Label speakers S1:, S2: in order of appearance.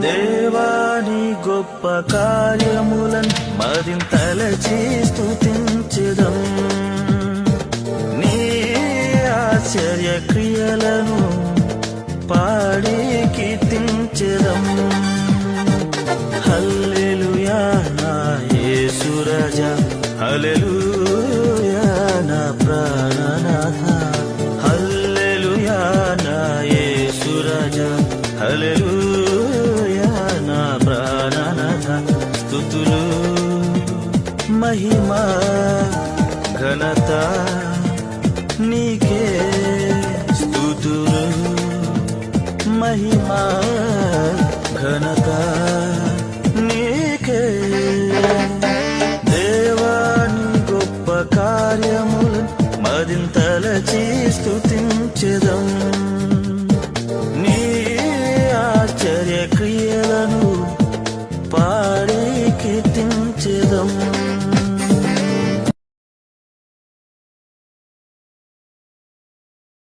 S1: దేవాని గొప్ప కార్యములను మరింతలచి స్తుతించెదం, నీ ఆశ్చర్య క్రియలను పాడి కీర్తించెదం. హల్లెలూయా నా యేసు రాజా, హల్లెలూయా నా ప్రాణనాథ, హల్లెలూయా నా యేసు రాజా, హల్లెలూయా నా ప్రాణనాథ. స్తుతులు మహిమ ఘనత నీకే, స్తుతులు మహిమ ఘనత నీకే. దేవాని గొప్ప కార్యములు మరింతలచి స్తుతించెదం, నీ ఆశ్చర్య క్రియలను పాడి కీర్తించెదం.